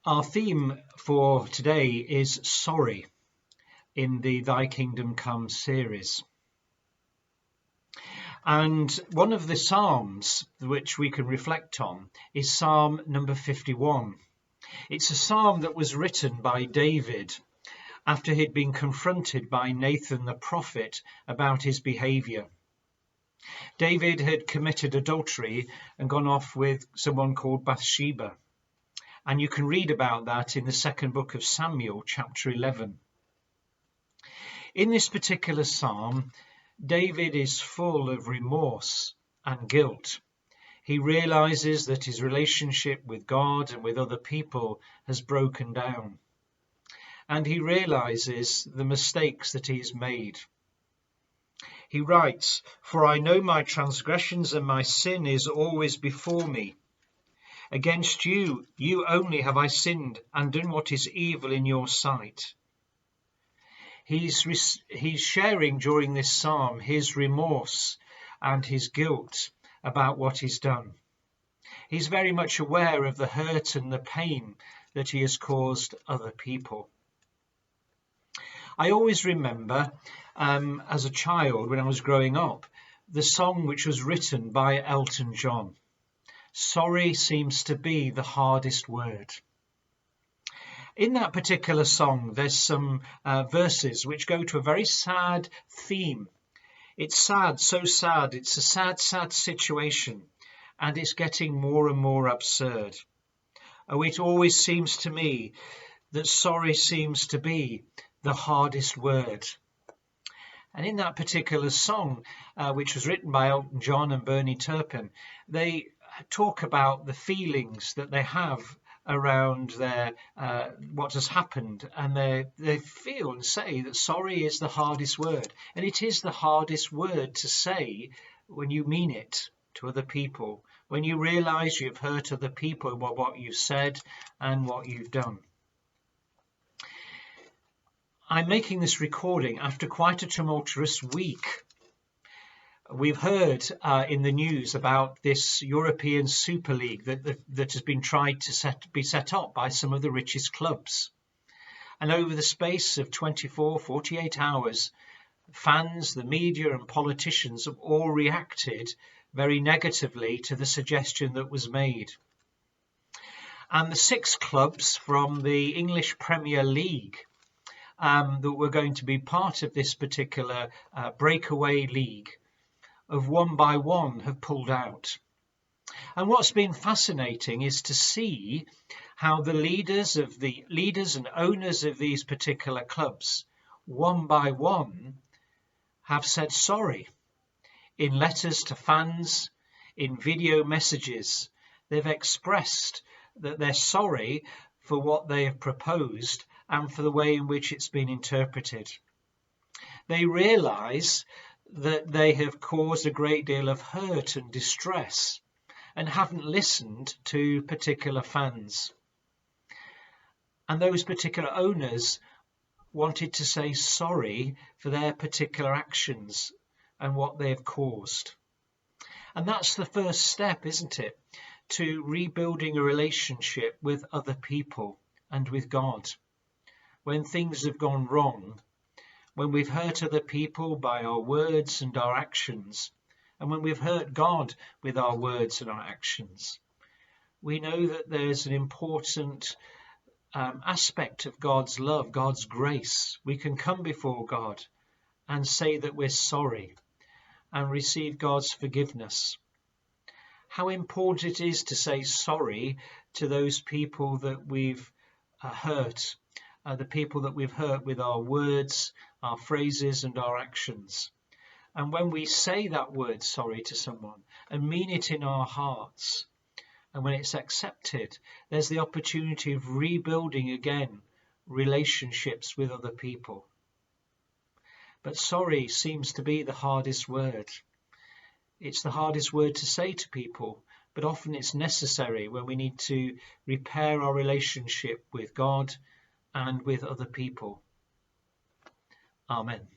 Our theme for today is sorry in the Thy Kingdom Come series. And one of the Psalms which we can reflect on is Psalm number 51. It's a psalm that was written by David after he'd been confronted by Nathan the prophet about his behaviour. David had committed adultery and gone off with someone called Bathsheba. And you can read about that in the second book of Samuel, chapter 11. In this particular psalm, David is full of remorse and guilt. He realizes that his relationship with God and with other people has broken down. And he realizes the mistakes that he's made. He writes, "For I know my transgressions and my sin is always before me. Against you, you only have I sinned and done what is evil in your sight." He's sharing during this psalm his remorse and his guilt about what he's done. He's very much aware of the hurt and the pain that he has caused other people. I always remember as a child when I was growing up, the song which was written by Elton John. Sorry seems to be the hardest word. In that particular song, there's some verses which go to a very sad theme. It's sad, so sad. It's a sad, sad situation, and it's getting more and more absurd. Oh, it always seems to me that sorry seems to be the hardest word. And in that particular song, which was written by Elton John and Bernie Taupin, they talk about the feelings that they have around their what has happened, and they feel and say that sorry is the hardest word, and it is the hardest word to say when you mean it to other people, when you realize you've hurt other people by what you've said and what you've done. I'm making this recording after quite a tumultuous week. We've heard in the news about this European Super League that has been tried to be set up by some of the richest clubs. And over the space of 48 hours, fans, the media and politicians have all reacted very negatively to the suggestion that was made. And the 6 clubs from the English Premier League that were going to be part of this particular breakaway league of one by one have pulled out. And what's been fascinating is to see how the leaders and owners of these particular clubs, one by one, have said sorry in letters to fans, in video messages. They've expressed that they're sorry for what they have proposed and for the way in which it's been interpreted. They realise that they have caused a great deal of hurt and distress and haven't listened to particular fans. And those particular owners wanted to say sorry for their particular actions and what they have caused. And that's the first step, isn't it, to rebuilding a relationship with other people and with God. When things have gone wrong, when we've hurt other people by our words and our actions, and when we've hurt God with our words and our actions, we know that there's an important aspect of God's love, God's grace. We can come before God and say that we're sorry and receive God's forgiveness. How important it is to say sorry to those people that we've hurt, the people that we've hurt with our words, our phrases and our actions. And when we say that word sorry to someone and mean it in our hearts, and when it's accepted, there's the opportunity of rebuilding again relationships with other people. But sorry seems to be the hardest word. It's the hardest word to say to people, but often it's necessary when we need to repair our relationship with God and with other people. Amen.